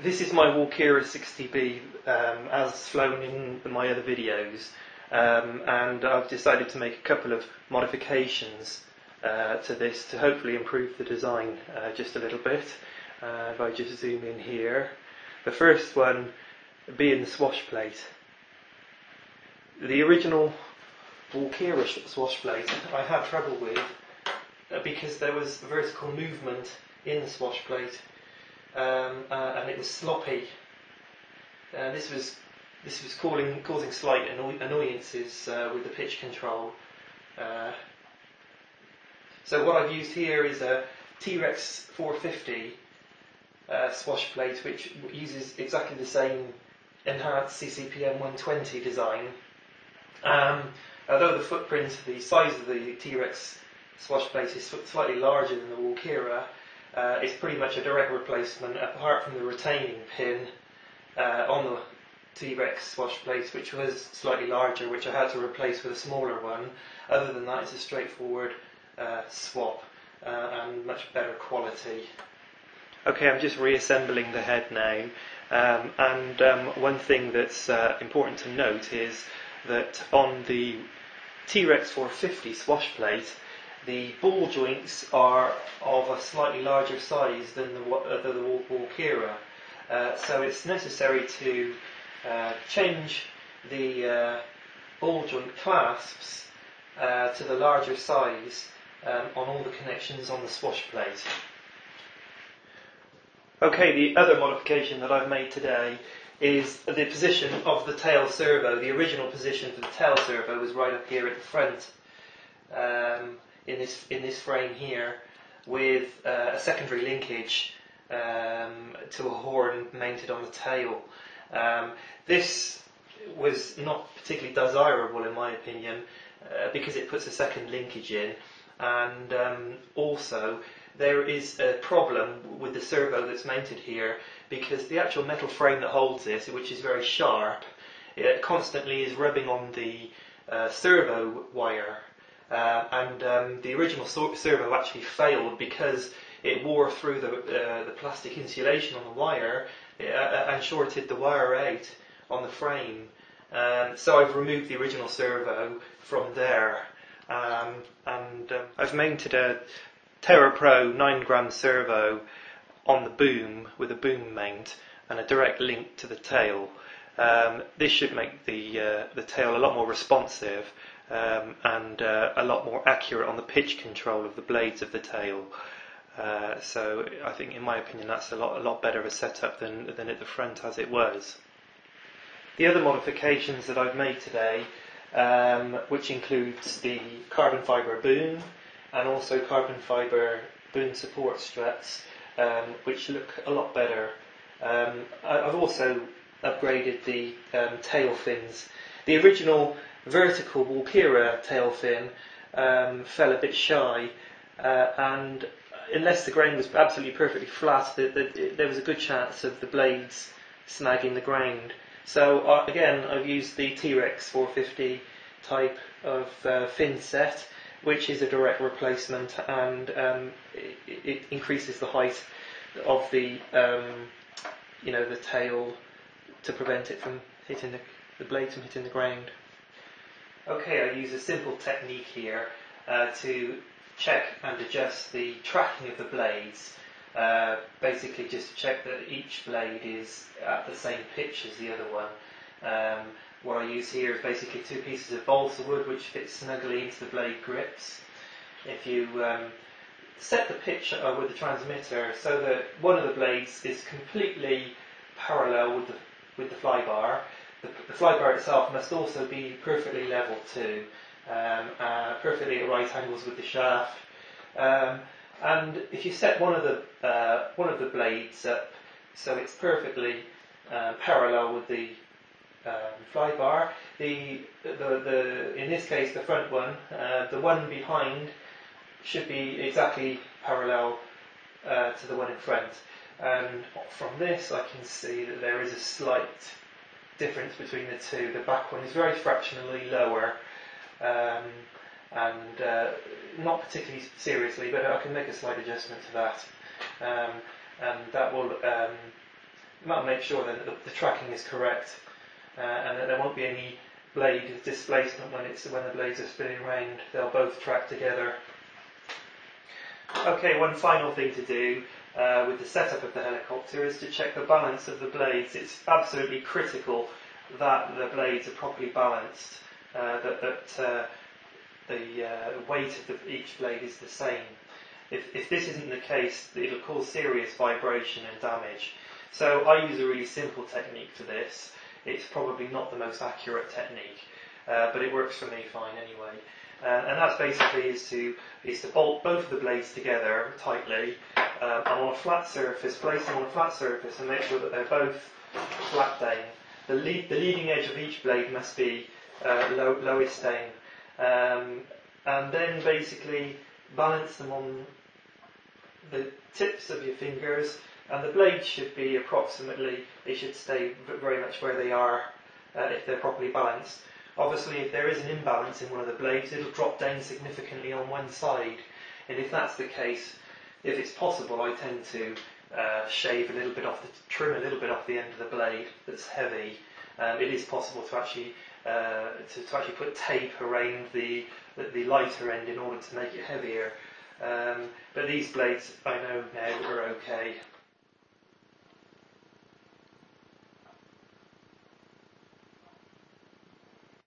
This is my Walkera 60B as flown in my other videos, and I've decided to make a couple of modifications to this to hopefully improve the design just a little bit. If I just zoom in here, the first one being the swash plate. The original Walkera swash plate I had trouble with because there was vertical movement in the swash plate. And it was sloppy. This was causing slight annoyances with the pitch control. So what I've used here is a T-Rex 450 swash plate, which uses exactly the same enhanced CCPM 120 design. Although the footprint, the size of the T-Rex swash plate is slightly larger than the Walkera, it's pretty much a direct replacement, apart from the retaining pin on the T-Rex swash plate, which was slightly larger, which I had to replace with a smaller one. Other than that, it's a straightforward swap and much better quality. Okay, I'm just reassembling the head now, and one thing that's important to note is that on the T-Rex 450 swash plate, the ball joints are of a slightly larger size than the Walkera, so it's necessary to change the ball joint clasps to the larger size on all the connections on the swash plate. Okay, the other modification that I've made today is the position of the tail servo. The original position for the tail servo was right up here at the front. In this frame here, with a secondary linkage to a horn mounted on the tail. This was not particularly desirable in my opinion because it puts a second linkage in, and also there is a problem with the servo that's mounted here, because the actual metal frame that holds this, which is very sharp, it constantly is rubbing on the servo wire. The original servo actually failed because it wore through the plastic insulation on the wire and shorted the wire out on the frame. So I've removed the original servo from there, and I've mounted a Terra Pro 9-gram servo on the boom with a boom mount and a direct link to the tail. This should make the tail a lot more responsive and a lot more accurate on the pitch control of the blades of the tail. So I think, in my opinion, that's a lot better of a setup than at the front as it was. The other modifications that I've made today, which includes the carbon fibre boom and also carbon fibre boom support struts, which look a lot better. I've also upgraded the tail fins. The original vertical Walkera tail fin fell a bit shy, and unless the ground was absolutely perfectly flat, there was a good chance of the blades snagging the ground. So again, I've used the T-Rex 450 type of fin set, which is a direct replacement, and it increases the height of the the tail to prevent it from hitting the blades from hitting the ground. Okay, I use a simple technique here to check and adjust the tracking of the blades. Basically just to check that each blade is at the same pitch as the other one. What I use here is basically two pieces of balsa wood which fit snugly into the blade grips. If you set the pitch with the transmitter so that one of the blades is completely parallel with the flybar, the flybar itself must also be perfectly level too, perfectly at right angles with the shaft. And if you set one of the blades up so it's perfectly parallel with the flybar, in this case the front one, the one behind should be exactly parallel to the one in front. And from this I can see that there is a slight difference between the two. The back one is very fractionally lower, and not particularly seriously, but I can make a slight adjustment to that, and that will that'll make sure then that the tracking is correct, and that there won't be any blade displacement when the blades are spinning round. They'll both track together. Okay, one final thing to do with the setup of the helicopter is to check the balance of the blades. It's absolutely critical that the blades are properly balanced, that the weight of each blade is the same. If this isn't the case, it'll cause serious vibration and damage. So I use a really simple technique for this. It's probably not the most accurate technique, but it works for me fine anyway. And that basically is to bolt both of the blades together tightly on a flat surface, place them on a flat surface and make sure that they're both flat down. The leading edge of each blade must be lowest down, and then basically balance them on the tips of your fingers, and the blades should be they should stay very much where they are if they're properly balanced. Obviously, if there is an imbalance in one of the blades, it'll drop down significantly on one side, and if that's the case, if it's possible, I tend to trim a little bit off the end of the blade that's heavy. It is possible to actually put tape around the lighter end in order to make it heavier. But these blades, I know now, are okay.